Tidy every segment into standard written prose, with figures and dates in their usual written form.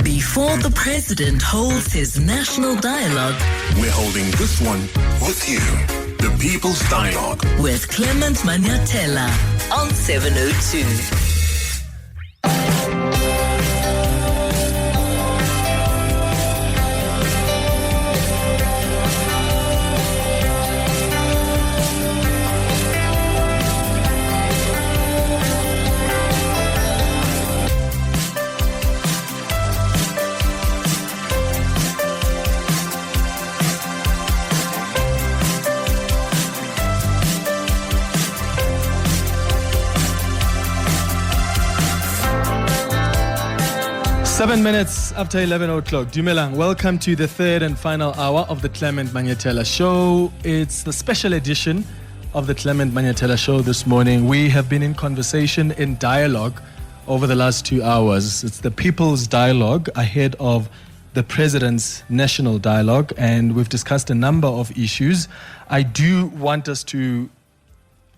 Before the president holds his national dialogue, we're holding this one with you. The People's Dialogue with Clement Manyathela on 702. 7 minutes after 11 o'clock. Dumelang, welcome to the third and final hour of the Clement Manyathela Show. It's the special edition of the Clement Manyathela Show this morning. We have been in conversation, in dialogue over the last 2 hours. It's the People's Dialogue ahead of the President's National Dialogue, and we've discussed a number of issues. I do want us to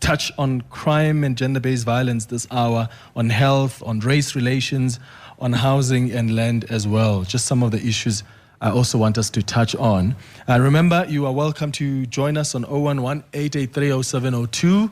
touch on crime and gender-based violence this hour, on health, on race relations, on housing and land as well. Just some of the issues I also want us to touch on. Remember, you are welcome to join us on 011-883-0702.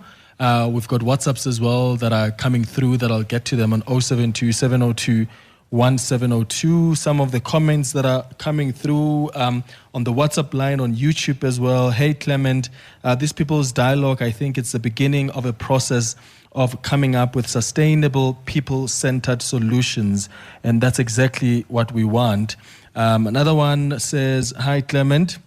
We've got WhatsApps as well that are coming through that I'll get to them on 072-702-1702. Some of the comments that are coming through on the WhatsApp line on YouTube as well. Hey, Clement, this People's Dialogue, I think it's the beginning of a process of coming up with sustainable, people-centered solutions. And that's exactly what we want. Another one says, hi, Clement.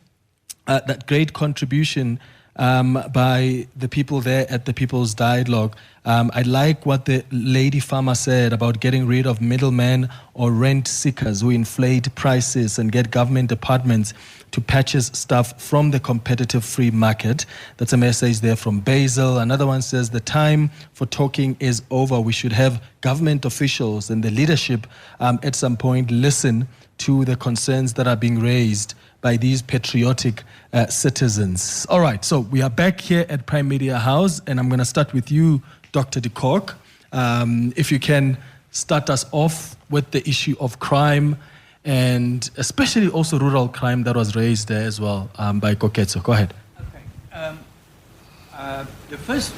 That great contribution by the people there at the People's Dialogue. I like what the lady farmer said about getting rid of middlemen or rent seekers who inflate prices and get government departments to purchase stuff from the competitive free market. That's a message there from Basil. Another one says the time for talking is over. We should have government officials and the leadership at some point listen to the concerns that are being raised by these patriotic citizens. All right, so we are back here at Prime Media House, and I'm going to start with you, Dr. de Kock. If you can start us off with the issue of crime, and especially also rural crime that was raised there as well by Koketso. Go ahead. Okay. The first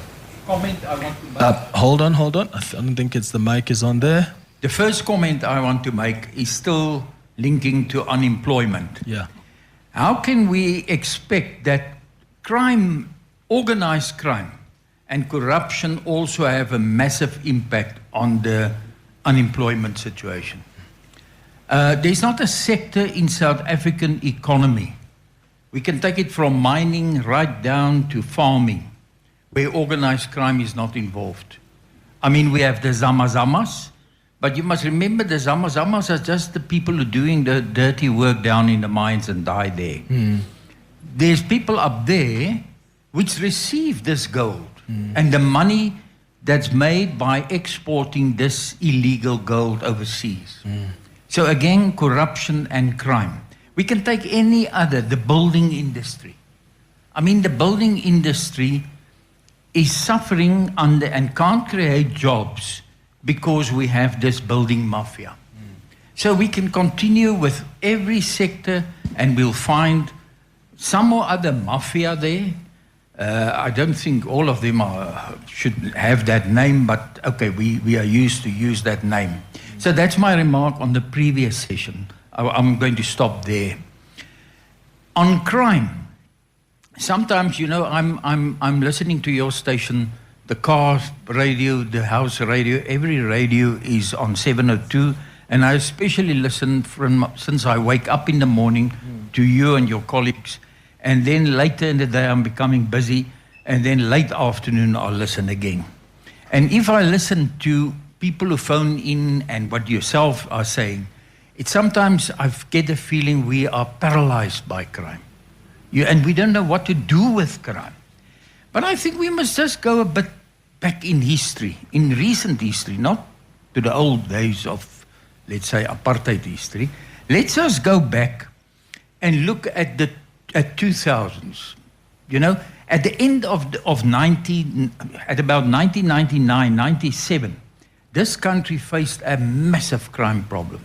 comment I want to make... Hold on. I don't think it's the mic is on there. The first comment I want to make is still linking to unemployment. Yeah. How can we expect that crime, organized crime, and corruption also have a massive impact on the unemployment situation? There's not a sector in South African economy. We can take it from mining right down to farming, where organized crime is not involved. I mean, we have the Zamazamas, but you must remember the Zamazamas are just the people who are doing the dirty work down in the mines and die there. There's people up there which receive this gold and the money that's made by exporting this illegal gold overseas. So again, corruption and crime. We can take any other, the building industry. I mean, the building industry is suffering under and can't create jobs because we have this building mafia. So we can continue with every sector and we'll find some or other mafia there. I don't think all of them should have that name, but okay, we are used to use that name. So that's my remark on the previous session. I'm going to stop there. On crime, sometimes, you know, I'm listening to your station, the car radio, the house radio, every radio is on 702, and I especially listen since I wake up in the morning to you and your colleagues, and then later in the day I'm becoming busy, and then late afternoon I'll listen again. And if I listen to people who phone in and what yourself are saying, it's sometimes I get a feeling we are paralyzed by crime. And we don't know what to do with crime. But I think we must just go a bit back in history, in recent history, not to the old days of, let's say, apartheid history. Let's just go back and look at 2000s. You know, at the end of about 1999, 97, this country faced a massive crime problem.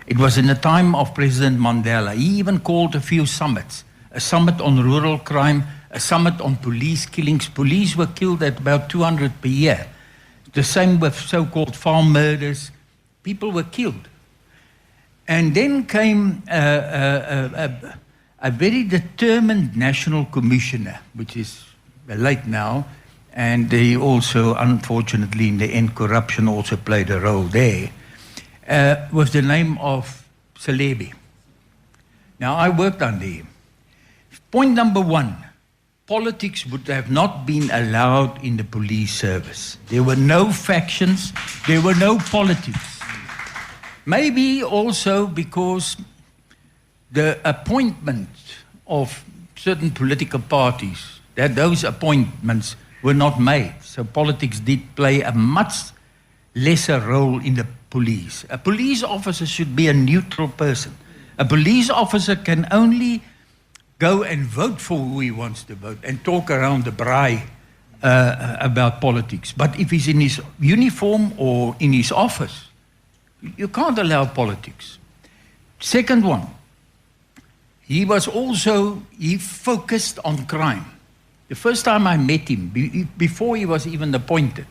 It was in the time of President Mandela. He even called a few summits. A summit on rural crime, a summit on police killings. Police were killed at about 200 per year. The same with so-called farm murders. People were killed. And then came a very determined national commissioner, which is late now, and they also, unfortunately, in the end, corruption also played a role there, with the name of Celebi. Now, I worked under him. Point number one, politics would have not been allowed in the police service. There were no factions, there were no politics. Maybe also because the appointment of certain political parties, that those appointments were not made. So politics did play a much lesser role in the police. A police officer should be a neutral person. A police officer can only go and vote for who he wants to vote and talk around the braai about politics. But if he's in his uniform or in his office, you can't allow politics. Second one, he focused on crime. The first time I met him, before he was even appointed,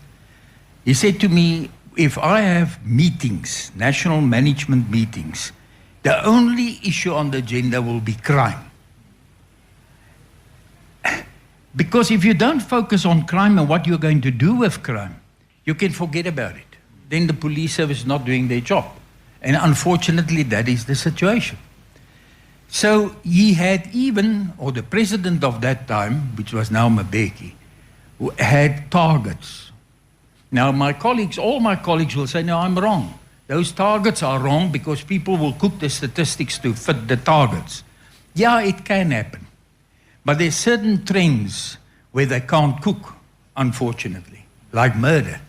he said to me, if I have meetings, national management meetings, the only issue on the agenda will be crime. Because if you don't focus on crime and what you're going to do with crime, you can forget about it. Then the police service is not doing their job. And unfortunately, that is the situation. So he had even, or the president of that time, which was now Mbeki, who had targets. Now my colleagues, all my colleagues will say, no, I'm wrong. Those targets are wrong because people will cook the statistics to fit the targets. Yeah, it can happen. But there's certain trends where they can't cook, unfortunately, like murder.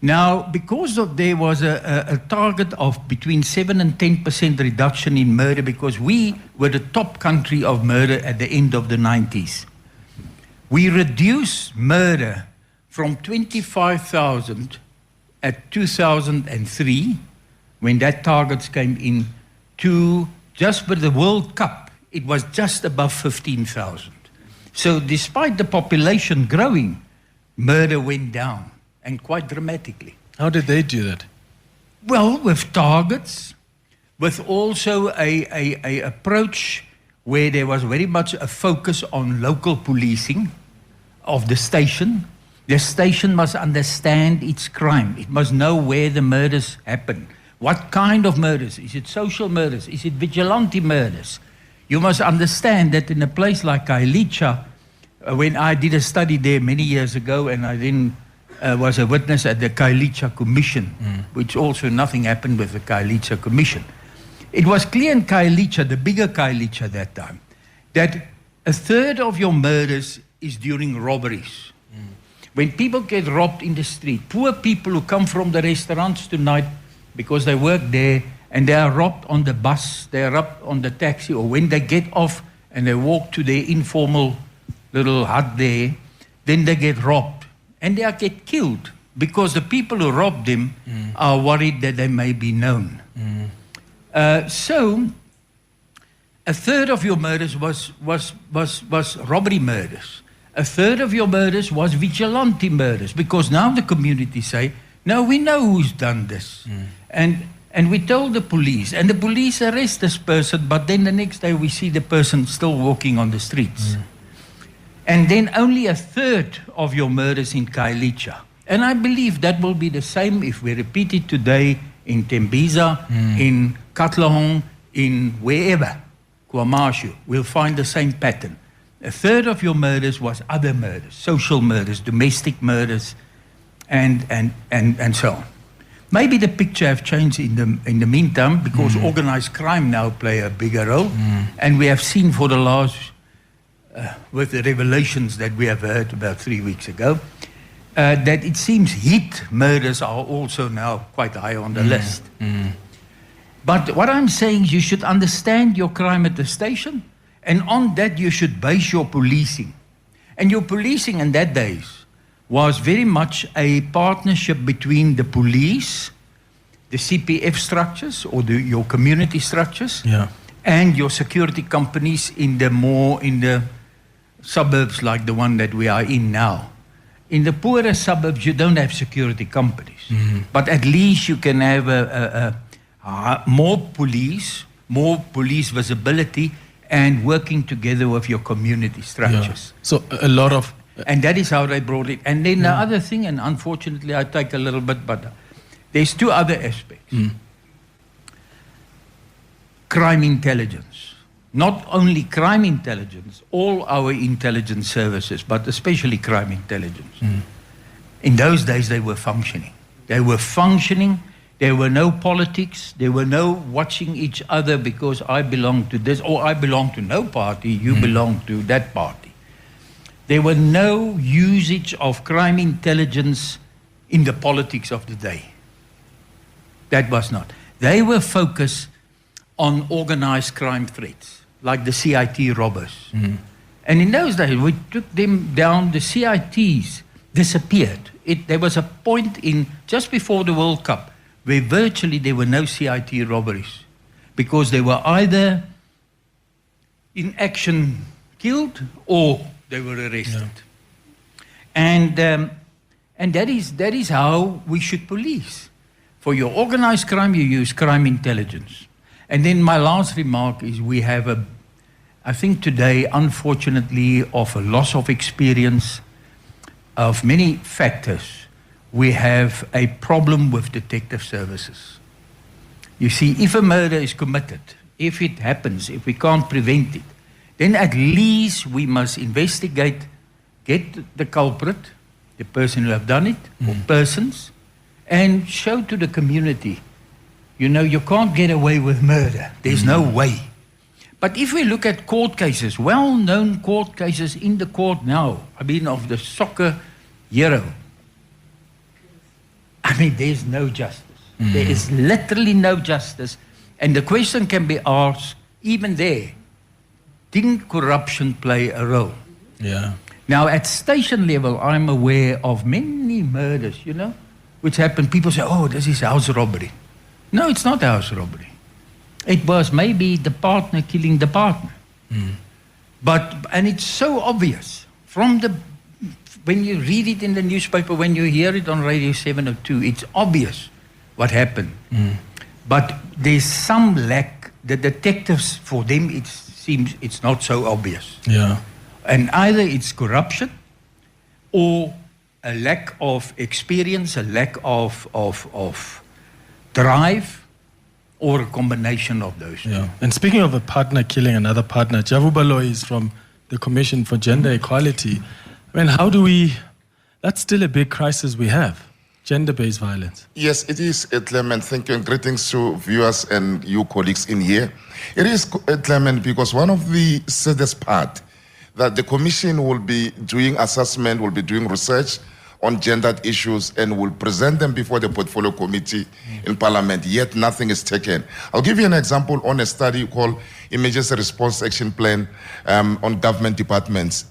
Now, because there was a target of between 7 and 10% reduction in murder, because we were the top country of murder at the end of the 90s. We reduced murder from 25,000 at 2003, when that target came in, to just for the World Cup, it was just above 15,000. So despite the population growing, murder went down. And quite dramatically. How did they do that? Well, with targets, with also a approach where there was very much a focus on local policing of the station. The station must understand its crime. It must know where the murders happen. What kind of murders? Is it social murders? Is it vigilante murders? You must understand that in a place like Kailicha, when I did a study there many years ago, and I then was a witness at the Kailicha Commission, which also nothing happened with the Kailicha Commission. It was clear in Kailicha, the bigger Kailicha that time, that a third of your murders is during robberies. When people get robbed in the street, poor people who come from the restaurants tonight because they work there and they are robbed on the bus, they are robbed on the taxi, or when they get off and they walk to their informal little hut there, then they get robbed. And they get killed because the people who robbed them are worried that they may be known. So, a third of your murders was robbery murders. A third of your murders was vigilante murders, because now the community say, no, we know who's done this. And we told the police, and the police arrest this person, but then the next day we see the person still walking on the streets. And then only a third of your murders in Kailicha. And I believe that will be the same if we repeat it today in Tembisa, in Katlehong, in wherever, KwaMashu. We'll find the same pattern. A third of your murders was other murders, social murders, domestic murders, and so on. Maybe the picture have changed in the meantime, because organized crime now play a bigger role. And we have seen for the last with the revelations that we have heard about 3 weeks ago, that it seems hit murders are also now quite high on the list. But what I'm saying is you should understand your crime at the station, and on that you should base your policing. And your policing in that days was very much a partnership between the police, the CPF structures or your community structures, and your security companies in the suburbs like the one that we are in now. In the poorer suburbs, you don't have security companies, but at least you can have more police visibility, and working together with your community structures. So a lot of... And that is how they brought it. And then the other thing, and unfortunately I take a little bit, but there's two other aspects. Crime intelligence. Not only crime intelligence, all our intelligence services, but especially crime intelligence. In those days they were functioning. There were no politics. There were no watching each other because I belong to this, or I belong to no party, you belong to that party. There were no usage of crime intelligence in the politics of the day. That was not. They were focused on organized crime threats, like the CIT robbers. And in those days, we took them down. The CITs disappeared. There was a point just before the World Cup where virtually there were no CIT robberies because they were either in action killed or they were arrested. And that is how we should police. For your organized crime, you use crime intelligence. And then my last remark is we have I think today, unfortunately, of a loss of experience of many factors, we have a problem with detective services. You see, if a murder is committed, if it happens, if we can't prevent it, then at least we must investigate, get the culprit, the person who have done it, or persons, and show to the community, you can't get away with murder. There's no way. But if we look at court cases, well-known court cases in the court now, of the soccer hero, there's no justice. There is literally no justice. And the question can be asked, even there, didn't corruption play a role? Now, at station level, I'm aware of many murders, which happen. People say, oh, this is house robbery. No, it's not house robbery. It was maybe the partner killing the partner. And it's so obvious. When you read it in the newspaper, when you hear it on Radio 702, it's obvious what happened. But there's some lack. The detectives, for them, it seems it's not so obvious. And either it's corruption or a lack of experience, a lack of drive, or a combination of those. And speaking of a partner killing another partner, Javu Baloyi is from the Commission for Gender Equality. How do that's still a big crisis we have, gender-based violence. Yes, it is, Clement. Thank you, and greetings to viewers and you colleagues in here. It is, Clement, because one of the saddest part that the Commission will be doing assessment, will be doing research on gendered issues and will present them before the Portfolio Committee in Parliament, yet nothing is taken. I'll give you an example on a study called Emergency Response Action Plan on government departments.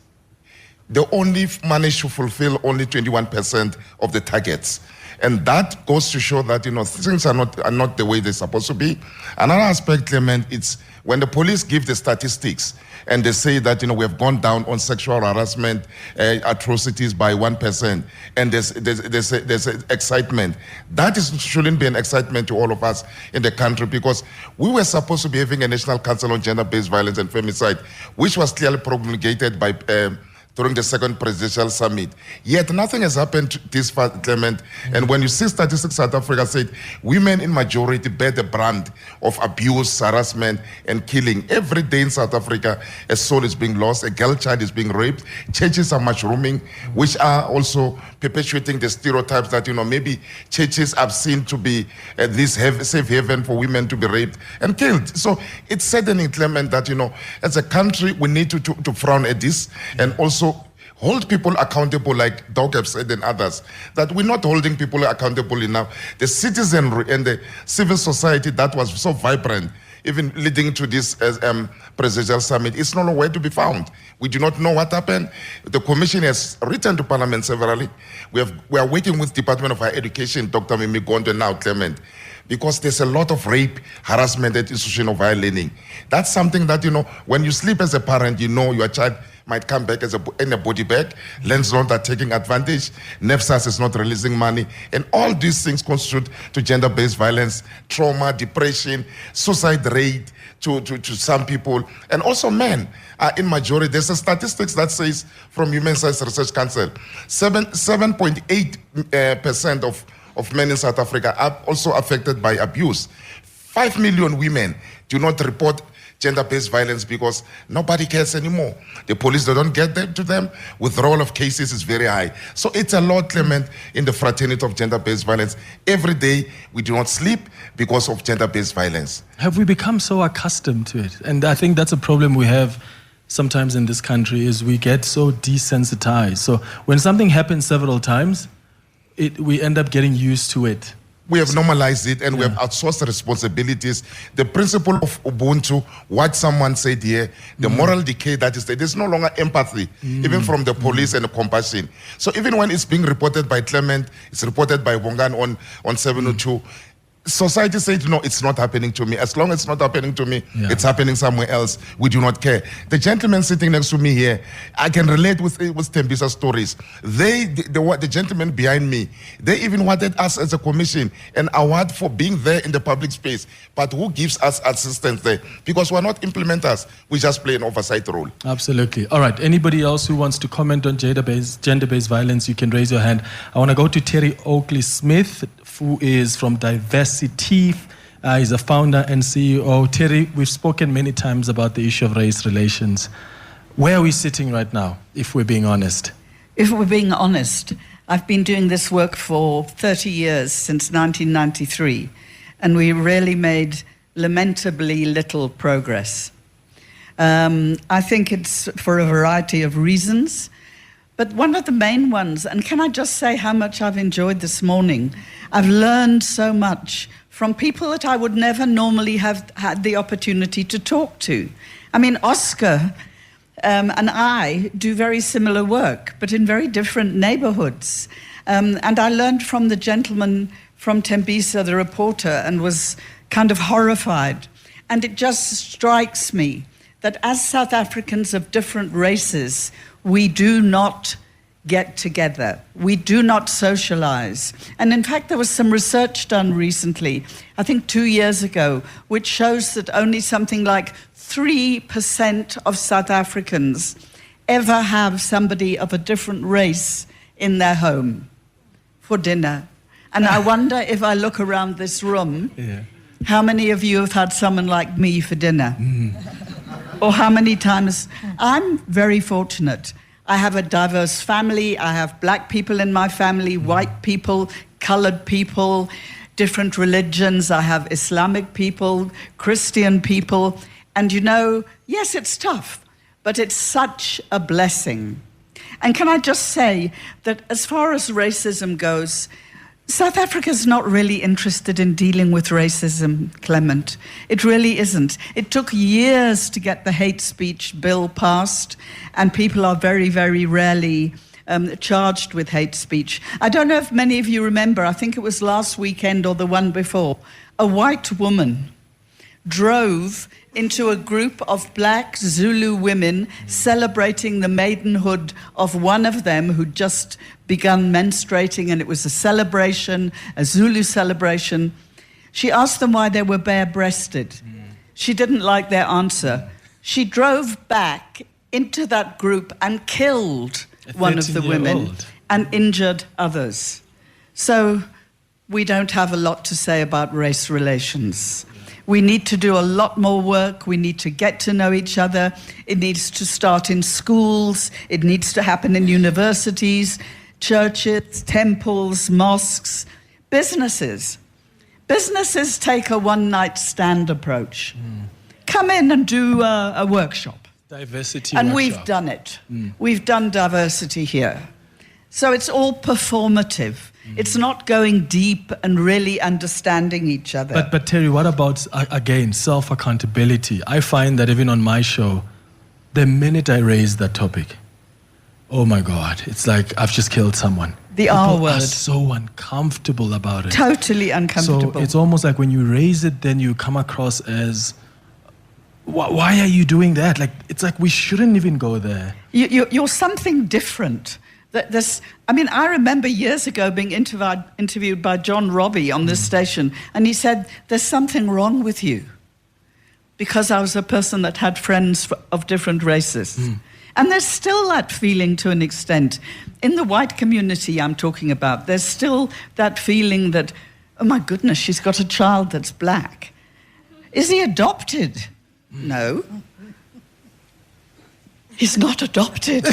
They only managed to fulfill only 21% of the targets. And that goes to show that, things are not the way they're supposed to be. Another aspect, Clement, it's when the police give the statistics and they say that, we have gone down on sexual harassment atrocities by 1%, and there's excitement. That shouldn't be an excitement to all of us in the country, because we were supposed to be having a National Council on Gender-Based Violence and Femicide, which was clearly promulgated by during the second presidential summit. Yet nothing has happened this far, Clement. And when you see Statistics South Africa said, women in majority bear the brand of abuse, harassment, and killing. Every day in South Africa, a soul is being lost, a girl child is being raped, churches are mushrooming, which are also perpetuating the stereotypes that, maybe churches are seen to be this safe haven for women to be raped and killed. So it's saddening, Clement, that, as a country, we need to frown at this and also hold people accountable, like Doug have said and others, that we're not holding people accountable enough. The citizenry and the civil society that was so vibrant, even leading to this presidential summit, it's nowhere to be found. We do not know what happened. The Commission has written to Parliament severally. We are working with Department of Higher Education, Dr. Mimi Gondo now, Clement. because there's a lot of rape, harassment at institutional learning. That's something that, when you sleep as a parent, your child might come back in a body bag, landlords are taking advantage, NEFSAS is not releasing money, and all these things constitute to gender-based violence, trauma, depression, suicide rate to some people, and also men are in majority. There's a statistics that says from Human Rights Research Council, 7.8% of men in South Africa are also affected by abuse. 5 million women do not report gender-based violence because nobody cares anymore. The police, they don't get to them. Withdrawal of cases is very high. So it's a lot, Clement, in the fraternity of gender-based violence. Every day we do not sleep because of gender-based violence. Have we become so accustomed to it? And I think that's a problem we have sometimes in this country, is we get so desensitized. So when something happens several times, we end up getting used to it. We have normalized it, and we have outsourced the responsibilities. The principle of Ubuntu, what someone said here, the moral decay that is there, there's no longer empathy, even from the police and the compassion. So even when it's being reported by Clement, it's reported by Bongan on 702, society says, no, it's not happening to me. As long as it's not happening to me, it's happening somewhere else. We do not care. The gentleman sitting next to me here, I can relate with Tembisa's stories. The gentleman behind me, they even wanted us as a commission an award for being there in the public space. But who gives us assistance there? Because we're not implementers. We just play an oversight role. Absolutely. All right. Anybody else who wants to comment on gender-based violence, you can raise your hand. I want to go to Terry Oakley-Smith, who is from Diversity. He's a founder and CEO. Terry, we've spoken many times about the issue of race relations. Where are we sitting right now, if we're being honest? If we're being honest, I've been doing this work for 30 years, since 1993, and we really made lamentably little progress. I think it's for a variety of reasons. But one of the main ones, and can I just say how much I've enjoyed this morning? I've learned so much from people that I would never normally have had the opportunity to talk to. I mean, Oscar and I do very similar work, but in very different neighborhoods. And I learned from the gentleman from Tembisa, the reporter, and was kind of horrified. And it just strikes me that as South Africans of different races, we do not get together. We do not socialize. And in fact, there was some research done recently, I think 2 years ago, which shows that only something like 3% of South Africans ever have somebody of a different race in their home for dinner. And I wonder, if I look around this room, how many of you have had someone like me for dinner? Or how many times? I'm very fortunate. I have a diverse family. I have black people in my family, white people, colored people, different religions. I have Islamic people, Christian people. And yes, it's tough, but it's such a blessing. And can I just say that as far as racism goes, South Africa's not really interested in dealing with racism, Clement. It really isn't. It took years to get the hate speech bill passed, and people are very, very rarely charged with hate speech. I don't know if many of you remember, I think it was last weekend or the one before, a white woman drove into a group of black Zulu women celebrating the maidenhood of one of them who'd just begun menstruating, and it was a celebration, a Zulu celebration. She asked them why they were bare-breasted. She didn't like their answer. She drove back into that group and killed one of the women and injured others. So we don't have a lot to say about race relations. We need to do a lot more work. We need to get to know each other. It needs to start in schools. It needs to happen in universities, churches, temples, mosques, businesses. Businesses take a one-night stand approach. Come in and do a workshop. Diversity and workshop. We've done it. We've done diversity here. So it's all performative. It's not going deep and really understanding each other. But Terry, what about, again, self-accountability? I find that even on my show, the minute I raise that topic, oh my God, it's like I've just killed someone. The R People are word. so uncomfortable about it. Totally uncomfortable. So it's almost like when you raise it, then you come across as, why are you doing that? Like, it's like we shouldn't even go there. You're something different. I remember years ago being interviewed by John Robbie on this station, and he said, there's something wrong with you, because I was a person that had friends of different races. And there's still that feeling to an extent. In the white community I'm talking about, there's still that feeling that, oh my goodness, she's got a child that's black. Is he adopted? No. He's not adopted.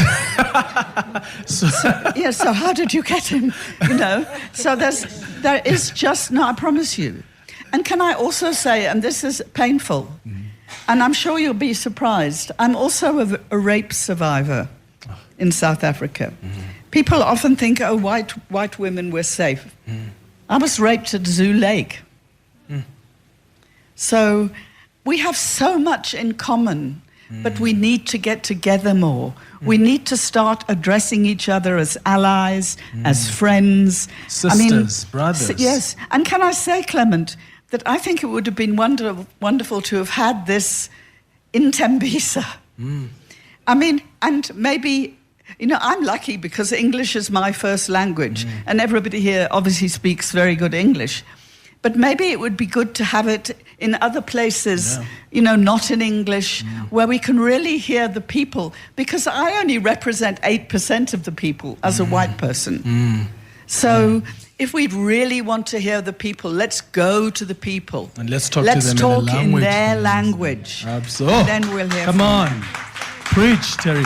So how did you get him? So there is just, no, I promise you. And can I also say, and this is painful, and I'm sure you'll be surprised, I'm also a rape survivor in South Africa. People often think, oh, white women were safe. I was raped at Zoo Lake. So we have so much in common, but we need to get together more. We need to start addressing each other as allies, as friends. Sisters, brothers. Yes. And can I say, Clement, that I think it would have been wonderful to have had this in Tembisa. And maybe, I'm lucky because English is my first language, and everybody here obviously speaks very good English. But maybe it would be good to have it in other places, not in English, where we can really hear the people, because I only represent 8% of the people as a white person. So if we really want to hear the people, let's go to the people. And let's talk to them in their language. Absolutely. And then we'll hear Come on. Preach, Terry.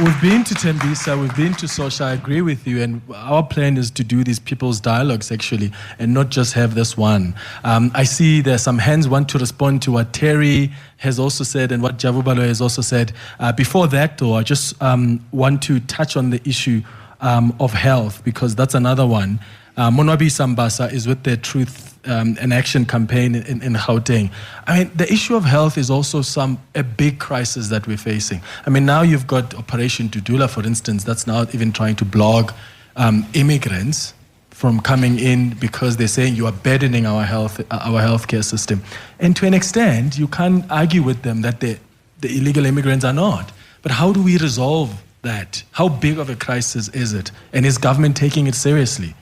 We've been to Tembisa, we've been to Sosha, I agree with you, and our plan is to do these people's dialogues actually, and not just have this one. I see there's some hands want to respond to what Terry has also said and what Javubalo has also said. Before that though, I just want to touch on the issue of health, because that's another one. Monwabi Sambasa is with the Truth and Action campaign in Gauteng. The issue of health is also a big crisis that we're facing. Now you've got Operation Dudula, for instance, that's now even trying to block immigrants from coming in because they're saying you are burdening our healthcare system. And to an extent, you can't argue with them that the illegal immigrants are not. But how do we resolve that? How big of a crisis is it? And is government taking it seriously?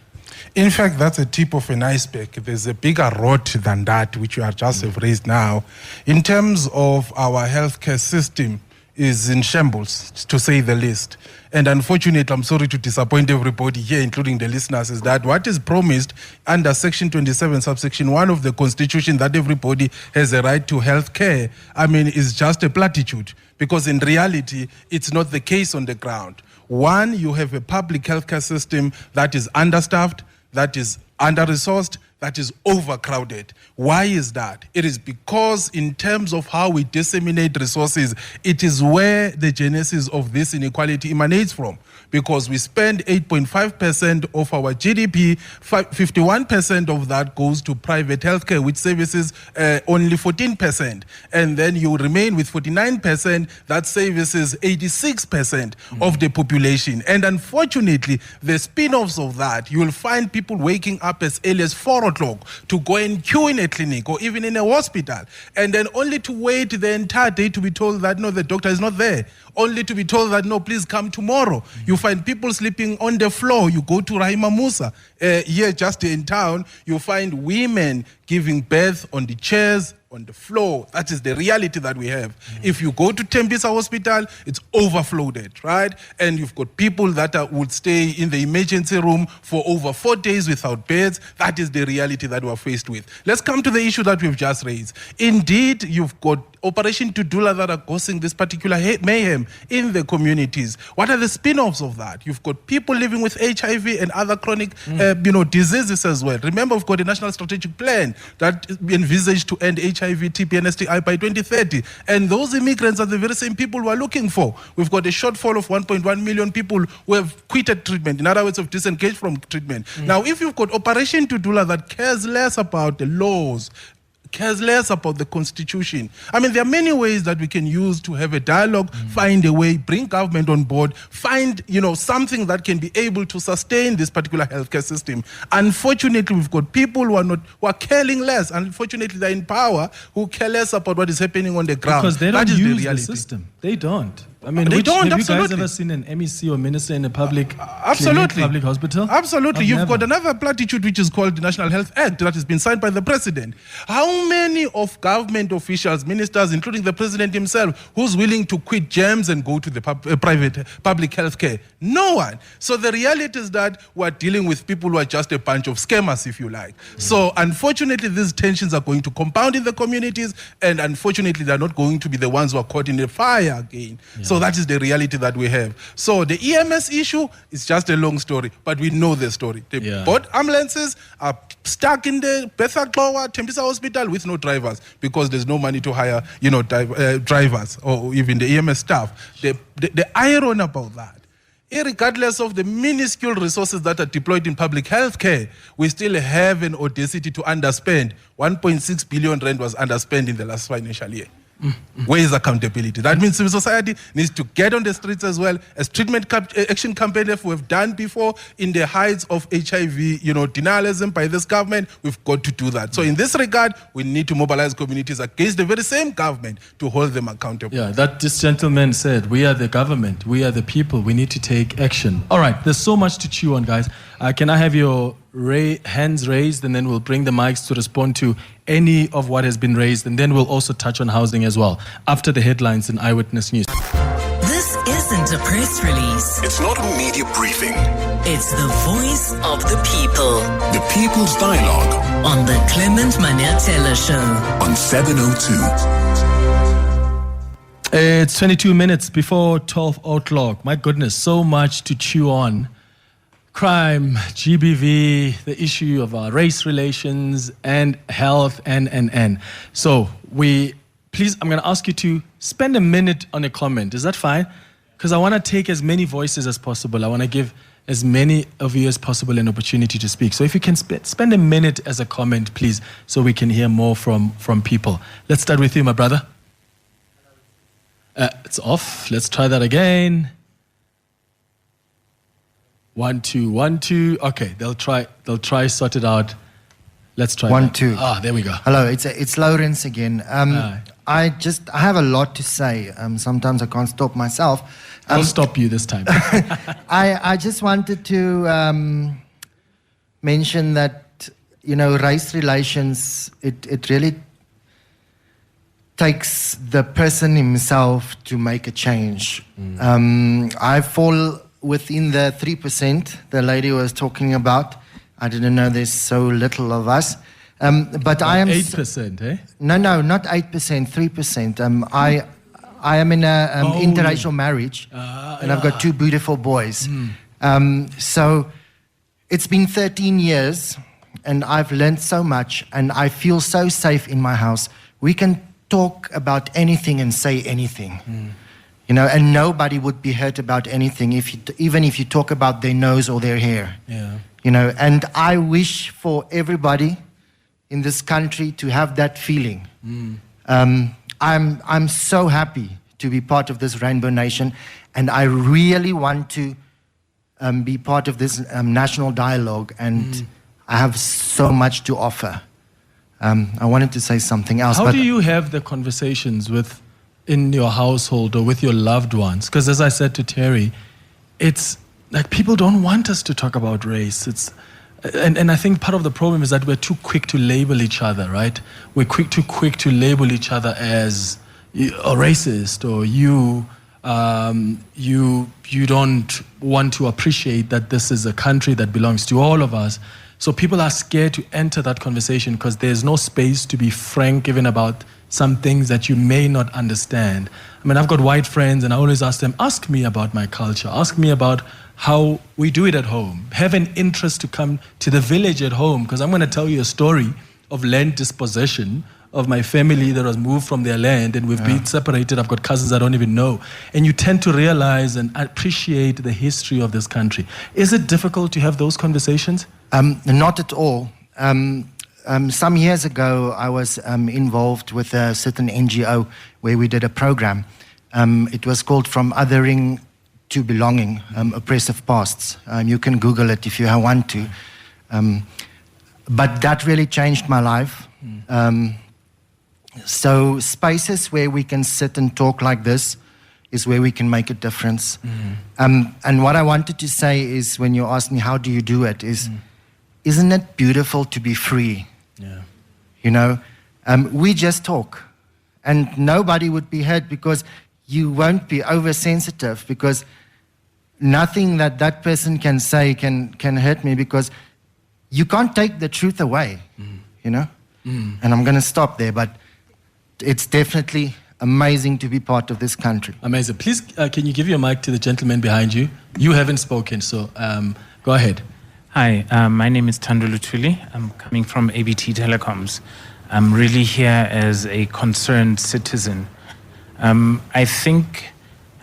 In fact, that's a tip of an iceberg. There's a bigger rot than that, which you have just raised now. In terms of our healthcare system, is in shambles, to say the least. And unfortunately, I'm sorry to disappoint everybody here, including the listeners, is that what is promised under Section 27, subsection 1 of the Constitution, that everybody has a right to health care, is just a platitude. Because in reality, it's not the case on the ground. One, you have a public healthcare system that is understaffed, that is under-resourced, that is overcrowded. Why is that? It is because in terms of how we disseminate resources, it is where the genesis of this inequality emanates from. Because we spend 8.5% of our GDP, 51% of that goes to private healthcare, which services only 14%. And then you remain with 49%, that services 86% of the population. And unfortunately, the spin-offs of that, you will find people waking up as early as 4 o'clock to go and queue in a clinic or even in a hospital, and then only to wait the entire day to be told that, no, the doctor is not there. Only to be told that, no, please come tomorrow. You find people sleeping on the floor. You go to Rahima Musa, here just in town, you find women giving birth on the chairs, on the floor. That is the reality that we have. If you go to Tembisa Hospital, it's overflowed, right? And you've got people that would stay in the emergency room for over 4 days without beds. That is the reality that we're faced with. Let's come to the issue that we've just raised. Indeed, you've got Operation Dudula that are causing this particular mayhem in the communities. What are the spin-offs of that? You've got people living with HIV and other chronic diseases as well. Remember, we've got a national strategic plan that envisaged to end HIV, TB, and STI by 2030. And those immigrants are the very same people we're looking for. We've got a shortfall of 1.1 million people who have quitted treatment, in other words, have disengaged from treatment. Now, if you've got Operation Dudula that cares less about the laws, cares less about the constitution. I mean, there are many ways that we can use to have a dialogue, find a way, bring government on board, find, something that can be able to sustain this particular healthcare system. Unfortunately, we've got people who are caring less. Unfortunately, they're in power who care less about what is happening on the ground. Because they don't that is use the the system. They don't. I mean, They don't, have absolutely. you guys ever seen an MEC or minister in a public Absolutely. clinic, public hospital? Absolutely. I've You've never. got another platitude which is called the National Health Act that has been signed by the president. How many of government officials, ministers, including the president himself, who's willing to quit GEMS and go to the private public health care? No one. So the reality is that we're dealing with people who are just a bunch of scammers, if you like. So unfortunately, these tensions are going to compound in the communities, and unfortunately, they're not going to be the ones who are caught in the fire again. So that is the reality that we have. So the EMS issue is just a long story, but we know the story. Both ambulances are stuck in the Bethaklowa Tembisa Hospital with no drivers because there's no money to hire, drivers or even the EMS staff. The irony about that, irregardless of the minuscule resources that are deployed in public health care, we still have an audacity to underspend. 1.6 billion rand was underspent in the last financial year. Where is accountability? That means civil society needs to get on the streets as well, as treatment action campaign we have done before in the heights of HIV, denialism by this government. We've got to do that. So in this regard, we need to mobilize communities against the very same government to hold them accountable. Yeah, that this gentleman said, we are the government, we are the people, we need to take action. All right, there's so much to chew on, guys. Can I have your hands raised, and then we'll bring the mics to respond to any of what has been raised, and then we'll also touch on housing as well after the headlines in Eyewitness News. This isn't a press release. It's not a media briefing. It's the voice of the people The People's Dialogue on the Clement Manyathela Show. on 702. It's 22 minutes before 12 o'clock. My goodness, so much to chew on. Crime, GBV, the issue of our race relations and health and. So please, I'm going to ask you to spend a minute on a comment. Is that fine? Because I want to take as many voices as possible. I want to give as many of you as possible an opportunity to speak. So if you can spend a minute as a comment, please, so we can hear more from people. Let's start with you, my brother. It's off. Let's try that again. 1 2 1 2. Okay, they'll try sort it out. Let's try 1 that. 2. There we go. Hello, it's Lawrence again. I have a lot to say. Sometimes I can't stop myself. I'll stop you this time. I just wanted to mention that race relations, it really takes the person himself to make a change. I fall within the 3% the lady was talking about. I didn't know there's so little of us. But I am 8%, eh? No, not 8%, 3%. I am in a interracial marriage, and I've got 2 beautiful boys. So it's been 13 years, and I've learned so much, and I feel so safe in my house. We can talk about anything and say anything. And nobody would be hurt about anything even if you talk about their nose or their hair. Yeah. And I wish for everybody in this country to have that feeling. I'm so happy to be part of this Rainbow Nation, and I really want to be part of this national dialogue, and I have so much to offer. I wanted to say something else. How do you have the conversations in your household or with your loved ones? Because as I said to Terry, it's like people don't want us to talk about race. And I think part of the problem is that we're too quick to label each other, right? We're too quick to label each other as a racist, or you don't want to appreciate that this is a country that belongs to all of us. So people are scared to enter that conversation because there's no space to be frank even about some things that you may not understand. I mean, I've got white friends, and I always ask them, ask me about my culture, ask me about how we do it at home. Have an interest to come to the village at home, because I'm going to tell you a story of land dispossession of my family that was moved from their land, and we've been separated. I've got cousins I don't even know. And you tend to realize and appreciate the history of this country. Is it difficult to have those conversations? Not at all. some years ago, I was involved with a certain NGO where we did a program. It was called From Othering to Belonging, Oppressive Pasts. You can Google it if you want to. But that really changed my life. So spaces where we can sit and talk like this is where we can make a difference. And what I wanted to say is, when you ask me, how do you do it, is, isn't it beautiful to be free? Yeah. You know, we just talk and nobody would be hurt, because you won't be oversensitive, because nothing that that person can say can hurt me, because you can't take the truth away, you know? And I'm going to stop there, but it's definitely amazing to be part of this country. Amazing. Please, can you give your mic to the gentleman behind you? You haven't spoken, so go ahead. Hi, my name is Thando Lutuli. I'm coming from ABT Telecoms. I'm really here as a concerned citizen. I think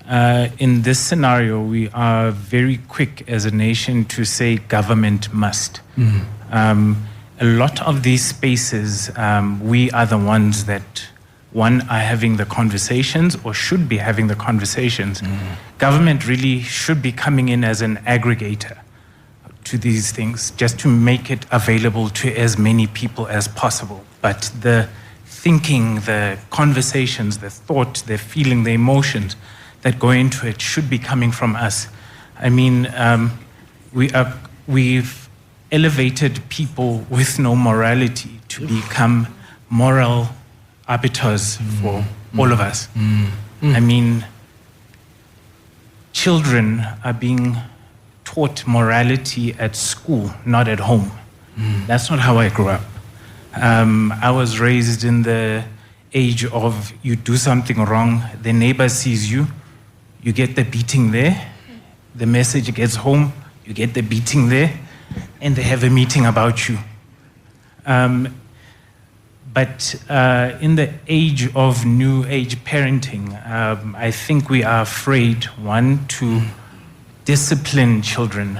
in this scenario, we are very quick as a nation to say government must. A lot of these spaces, we are the ones that, one, are having the conversations or should be having the conversations. Government really should be coming in as an aggregator to these things, just to make it available to as many people as possible. But the thinking, the conversations, the thought, the feeling, the emotions that go into it should be coming from us. I mean, we've elevated people with no morality to become moral arbiters for all of us. I mean, children are being taught morality at school, not at home. That's not how I grew up. I was raised in the age of, you do something wrong, the neighbor sees you, you get the beating there, the message gets home, you get the beating there, and they have a meeting about you. But in the age of new age parenting, I think we are afraid, one, to discipline children.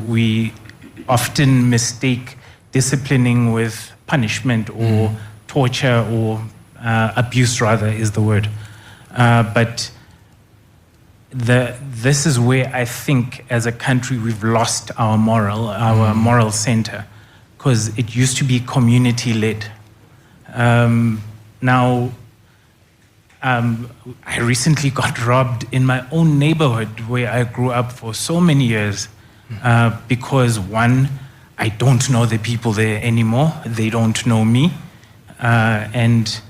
We often mistake disciplining with punishment or torture, or abuse rather is the word. But this is where I think as a country we've lost our moral center, because it used to be community-led. Now, I recently got robbed in my own neighborhood where I grew up for so many years, because one, I don't know the people there anymore, they don't know me, and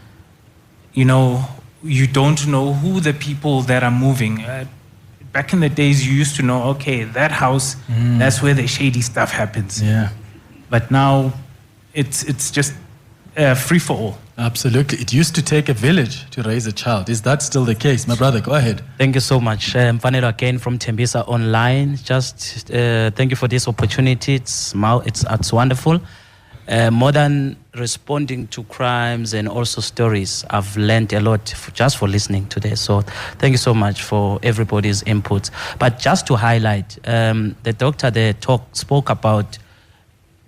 you know, you don't know who the people that are moving. Back in the days, you used to know, okay, that house, that's where the shady stuff happens. Yeah. But now, it's just free for all. Absolutely. It used to take a village to raise a child. Is that still the case? My brother, go ahead. Thank you so much. Mfanelo again from Tembisa Online. Just thank you for this opportunity. It's wonderful. More than responding to crimes and also stories, I've learned a lot just for listening today. So thank you so much for everybody's input. But just to highlight, the doctor there spoke about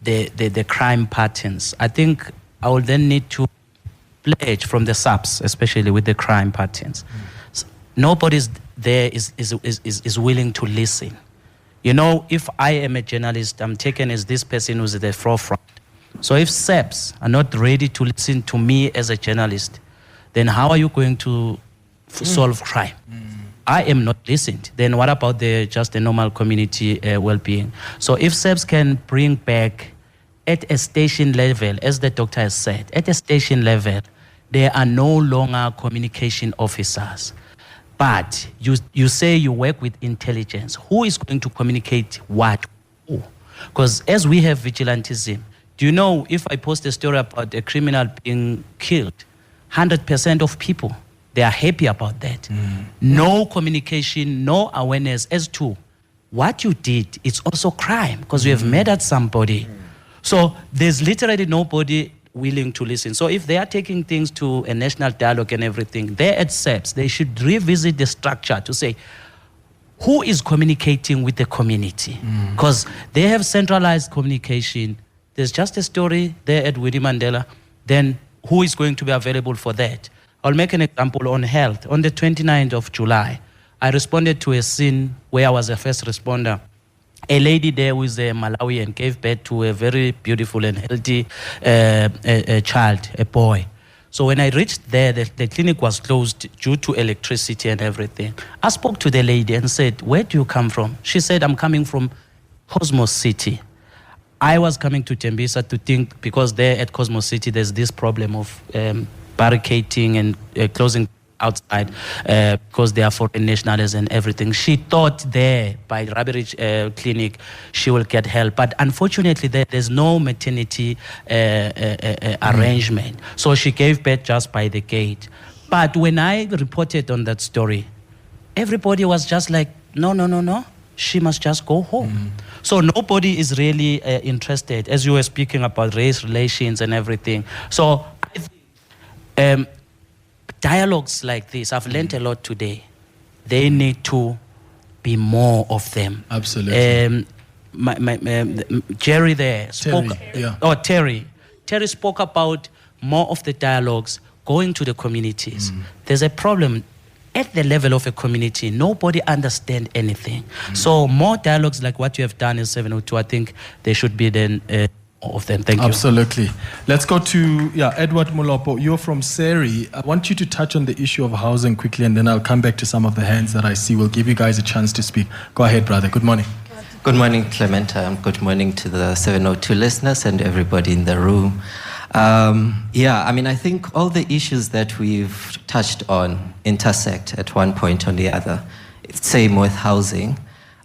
the crime patterns. I think I will then need to pledge from the subs, especially with the crime patterns. Nobody's there is willing to listen. You know, if I am a journalist, I'm taken as this person who's at the forefront. So if SEPs are not ready to listen to me as a journalist, then how are you going to solve crime? I am not listened. Then what about just the normal community well-being? So if SEPs can bring back at a station level, as the doctor has said, at a station level, there are no longer communication officers. But you say you work with intelligence. Who is going to communicate what? Because as we have vigilantism, do you know, if I post a story about a criminal being killed, 100% of people, they are happy about that. No communication, no awareness as to what you did. It's also crime, because you have murdered somebody. So there's literally nobody willing to listen. So if they are taking things to a national dialogue and everything, they're at SEPs, they should revisit the structure to say, who is communicating with the community? Because they have centralized communication. there's just a story there at Winnie Mandela, then who is going to be available for that? I'll make an example on health. On the 29th of July, I responded to a scene where I was a first responder. A lady there who is a Malawian gave birth to a very beautiful and healthy a child, a boy. So when I reached there, the clinic was closed due to electricity and everything. I spoke to the lady and said, where do you come from? She said, I'm coming from Cosmos City. I was coming to Tembisa to think, because there at Cosmos City, there's this problem of barricading and closing outside because they are foreign nationals and everything. She thought there by Rubberidge Clinic she will get help, but unfortunately there's no maternity arrangement. So she gave birth just by the gate. But when I reported on that story, everybody was just like, no, she must just go home. So nobody is really interested, as you were speaking about race relations and everything. So I think dialogues like this, I've learned a lot today. They need to be more of them. Absolutely. Jerry there spoke. Terry. Terry spoke about more of the dialogues going to the communities. There's a problem at the level of a community. Nobody understands anything. So more dialogues like what you have done in 702, I think there should be then of them. Thank you. Absolutely. Let's go to Edward Molopo. You're from Seri. I want you to touch on the issue of housing quickly, and then I'll come back to some of the hands that I see. We'll give you guys a chance to speak. Go ahead, brother. Good morning. Good morning, Clement. Good morning to the 702 listeners and everybody in the room. I think all the issues that we've touched on intersect at one point or the other. Same with housing.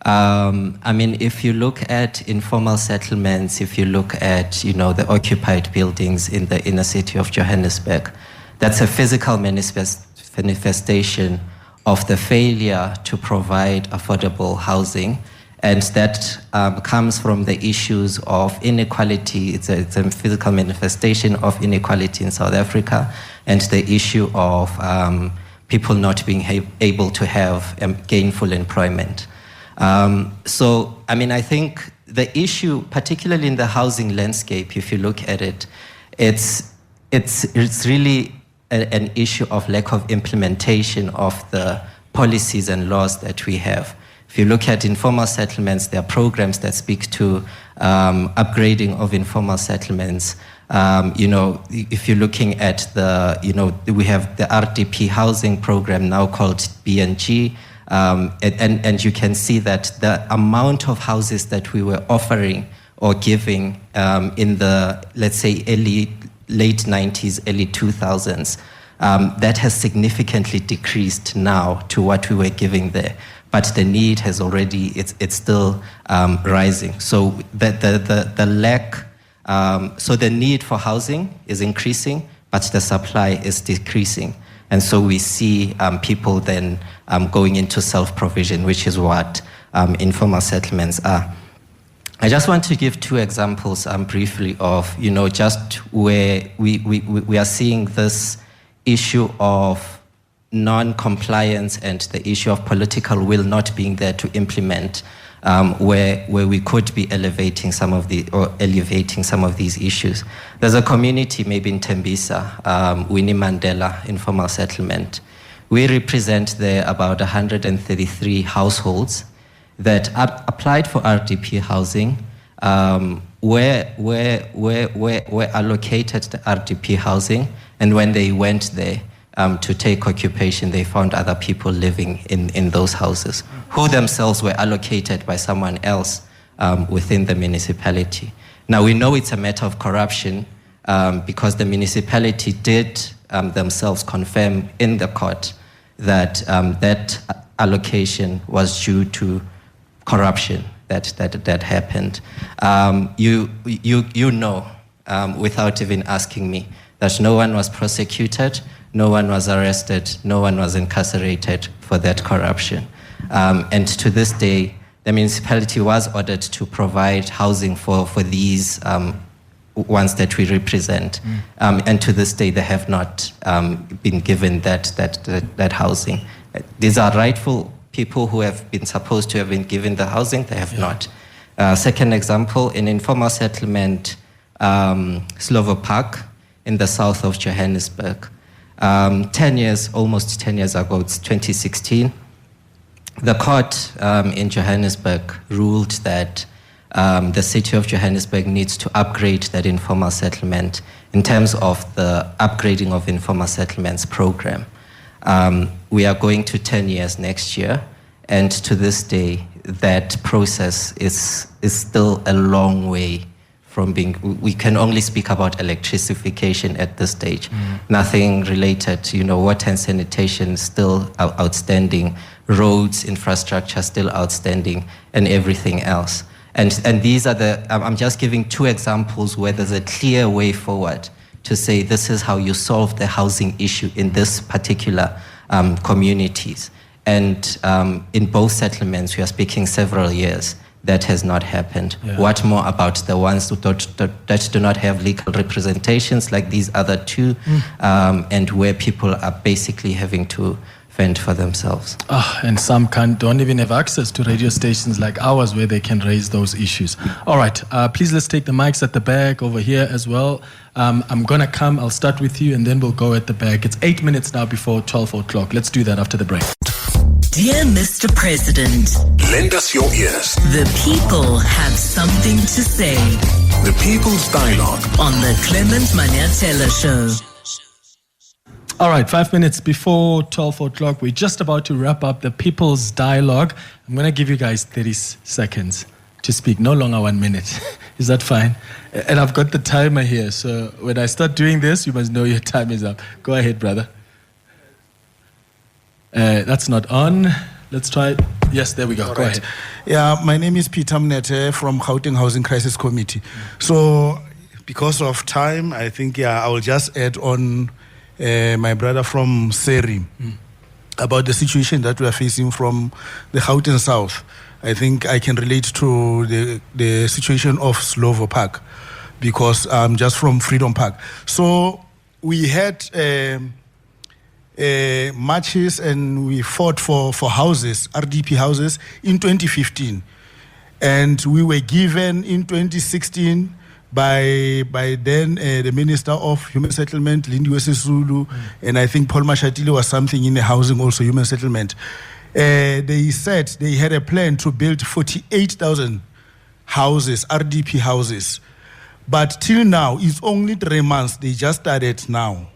If you look at informal settlements, if you look at, the occupied buildings in the inner city of Johannesburg, that's a physical manifestation of the failure to provide affordable housing. And that comes from the issues of inequality. It's a physical manifestation of inequality in South Africa, and the issue of people not being able to have gainful employment. I think the issue, particularly in the housing landscape, if you look at it, it's really an issue of lack of implementation of the policies and laws that we have. If you look at informal settlements, there are programs that speak to upgrading of informal settlements. If you're looking at we have the RDP housing program now called BNG, and you can see that the amount of houses that we were offering or giving in the, let's say, late 90s, early 2000s, that has significantly decreased now to what we were giving there. But the need has already, it's still rising. So the lack, so the need for housing is increasing, but the supply is decreasing. And so we see people then going into self-provision, which is what informal settlements are. I just want to give two examples briefly of, just where we are seeing this issue of non-compliance and the issue of political will not being there to implement, where we could be elevating some of these issues. There's a community maybe in Tembisa, Winnie Mandela Informal Settlement. We represent there about 133 households that applied for RDP housing, were allocated the RDP housing, and when they went there to take occupation, they found other people living in those houses, who themselves were allocated by someone else within the municipality. Now, we know it's a matter of corruption because the municipality did themselves confirm in the court that that allocation was due to corruption that happened. You know, without even asking me, that no one was prosecuted, no one was arrested, no one was incarcerated for that corruption. And to this day, the municipality was ordered to provide housing for these ones that we represent. And to this day, they have not been given that housing. These are rightful people who have been supposed to have been given the housing, they have not. Second example, in informal settlement, Slovo Park in the south of Johannesburg. 10 years, almost 10 years ago, it's 2016, the court in Johannesburg ruled that the city of Johannesburg needs to upgrade that informal settlement in terms of the upgrading of informal settlements program. We are going to 10 years next year, and to this day, that process is still a long way from being, we can only speak about electrification at this stage. Nothing related to, water and sanitation still outstanding, roads, infrastructure still outstanding, and everything else. And these are I'm just giving two examples where there's a clear way forward to say this is how you solve the housing issue in this particular communities. And in both settlements, we are speaking several years. That has not happened. Yeah. What more about the ones that do not have legal representations like these other two, and where people are basically having to fend for themselves? And some don't even have access to radio stations like ours where they can raise those issues. All right, please let's take the mics at the back over here as well. I'm going to I'll start with you and then we'll go at the back. It's 8 minutes now before 12 o'clock. Let's do that after the break. Dear Mr. President, lend us your ears. The people have something to say. The People's Dialogue on the Clement Manyathela Show. All right, 5 minutes before 12 o'clock. We're just about to wrap up the People's Dialogue. I'm going to give you guys 30 seconds to speak, no longer 1 minute. Is that fine? And I've got the timer here, so when I start doing this, you must know your time is up. Go ahead, brother. That's not on. Let's try it. Yes, there we go. Go ahead. Yeah, my name is Peter Mnete from Gauteng Housing Crisis Committee. So, because of time, I think, I will just add on my brother from Seri about the situation that we are facing from the Gauteng South. I think I can relate to the situation of Slovo Park because I'm just from Freedom Park. So, we had marches and we fought for houses, RDP houses, in 2015. And we were given in 2016 by then the Minister of Human Settlement, Lindiwe Sisulu, and I think Paul Mashatile was something in the housing also, human settlement. They said they had a plan to build 48,000 houses, RDP houses. But till now, it's only 3 months, they just started now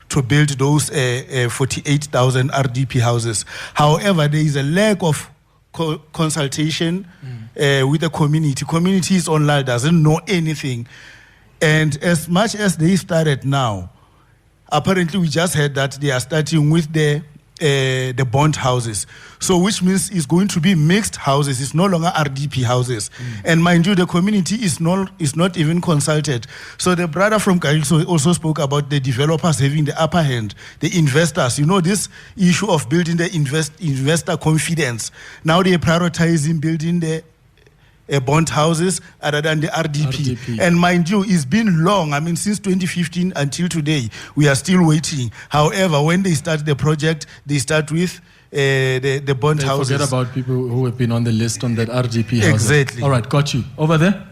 to build those 48,000 RDP houses. However, there is a lack of consultation with the community. Community is online, doesn't know anything. And as much as they started now, apparently we just heard that they are starting with the bond houses. So which means it's going to be mixed houses. It's no longer RDP houses. And mind you, the community is not even consulted. So the brother from Kagiso also spoke about the developers having the upper hand, the investors. This issue of building the investor confidence. Now they are prioritizing building the bond houses other than the RDP. And mind you, it's been long. I mean, since 2015 until today, we are still waiting. However, when they start the project, they start with the bond houses. Forget about people who have been on the list on that RDP houses. Exactly. All right, got you. Over there.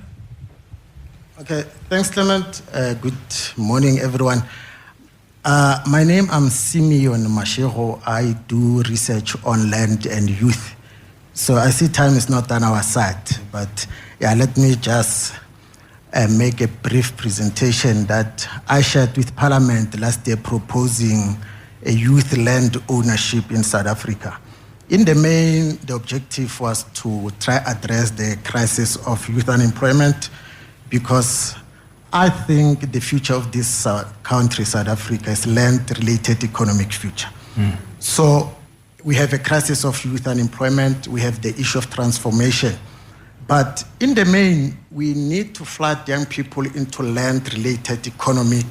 Okay, thanks, Clement. Good morning, everyone. My name is Simeon Mashego. I do research on land and youth. So I see time is not on our side, but let me just make a brief presentation that I shared with Parliament last year proposing a youth land ownership in South Africa. In the main, the objective was to try address the crisis of youth unemployment because I think the future of this country, South Africa, is land-related economic future. So we have a crisis of youth unemployment. We have the issue of transformation. But in the main, we need to flood young people into land-related economic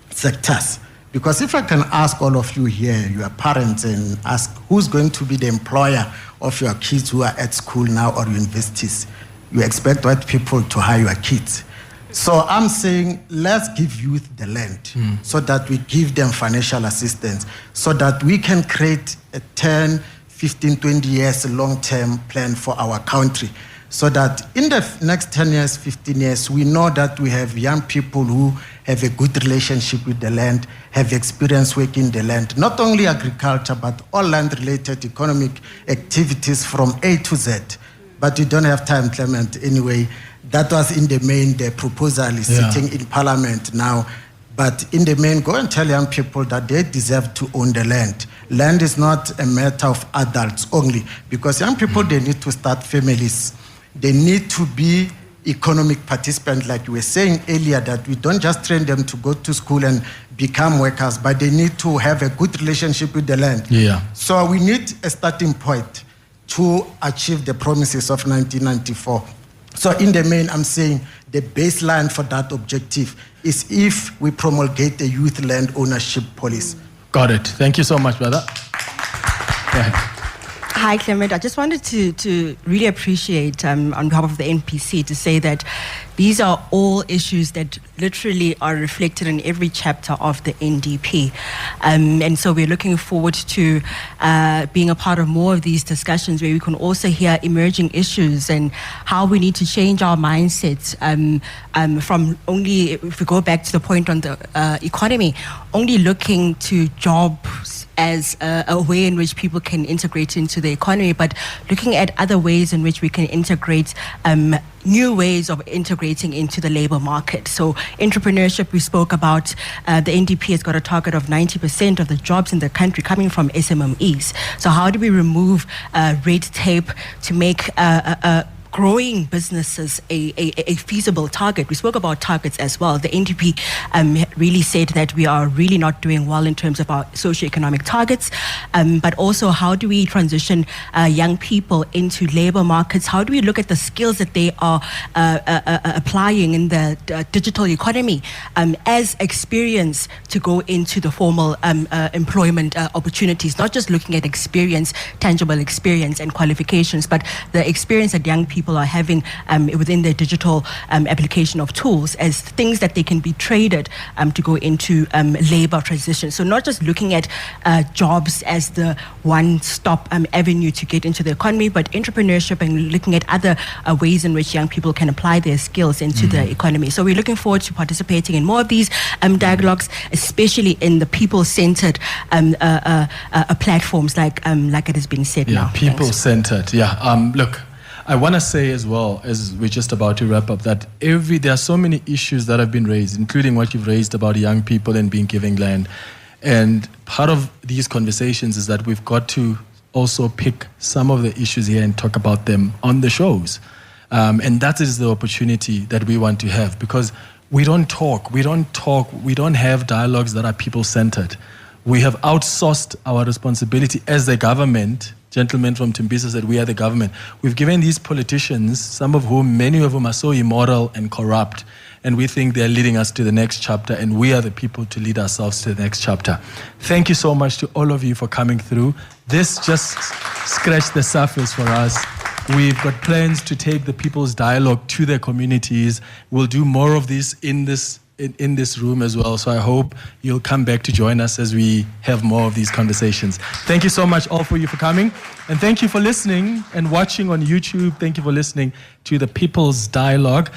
sectors. Because if I can ask all of you here, your parents, and ask who's going to be the employer of your kids who are at school now or universities, you expect white people to hire your kids. So I'm saying, let's give youth the land so that we give them financial assistance, so that we can create a 10, 15, 20 years long-term plan for our country. so that in the next 10 years, 15 years, we know that we have young people who have a good relationship with the land, have experience working the land, not only agriculture, but all land-related economic activities from A to Z. But you don't have time, Clement, anyway. That was in the main, the proposal is sitting in Parliament now. But in the main, go and tell young people that they deserve to own the land. Land is not a matter of adults only, because young people, they need to start families. They need to be economic participants, like you were saying earlier, that we don't just train them to go to school and become workers, but they need to have a good relationship with the land. So we need a starting point to achieve the promises of 1994. So in the main, I'm saying the baseline for that objective is if we promulgate a youth land ownership policy. Got it. Thank you so much, brother. Hi, Clement. I just wanted to really appreciate, on behalf of the NPC, to say that these are all issues that literally are reflected in every chapter of the NDP. And so we're looking forward to being a part of more of these discussions where we can also hear emerging issues and how we need to change our mindsets from only, if we go back to the point on the economy, only looking to jobs as a way in which people can integrate into the economy, but looking at other ways in which we can integrate new ways of integrating into the labor market. So entrepreneurship, we spoke about, the NDP has got a target of 90% of the jobs in the country coming from SMMEs. So how do we remove red tape to make growing businesses a feasible target? We spoke about targets as well. The NDP really said that we are really not doing well in terms of our socioeconomic targets, but also how do we transition young people into labor markets? How do we look at the skills that they are applying in the digital economy as experience to go into the formal employment opportunities, not just looking at experience, tangible experience and qualifications, but the experience that young people are having within their digital application of tools as things that they can be traded to go into labor transition. So not just looking at jobs as the one-stop avenue to get into the economy, but entrepreneurship and looking at other ways in which young people can apply their skills into the economy. So we're looking forward to participating in more of these dialogues, especially in the people-centered platforms like it has been said now. People-centered, look, I want to say as well, as we're just about to wrap up, that there are so many issues that have been raised, including what you've raised about young people and being given land. And part of these conversations is that we've got to also pick some of the issues here and talk about them on the shows. And that is the opportunity that we want to have, because we don't have dialogues that are people-centered. We have outsourced our responsibility as the government. Gentlemen from Tembisa said we are the government. We've given these politicians, many of whom are so immoral and corrupt, and we think they're leading us to the next chapter, and we are the people to lead ourselves to the next chapter. Thank you so much to all of you for coming through. This just scratched the surface for us. We've got plans to take the people's dialogue to their communities. We'll do more of this in this room as well. So I hope you'll come back to join us as we have more of these conversations. Thank you so much all for you for coming. And thank you for listening and watching on YouTube. Thank you for listening to the People's Dialogue.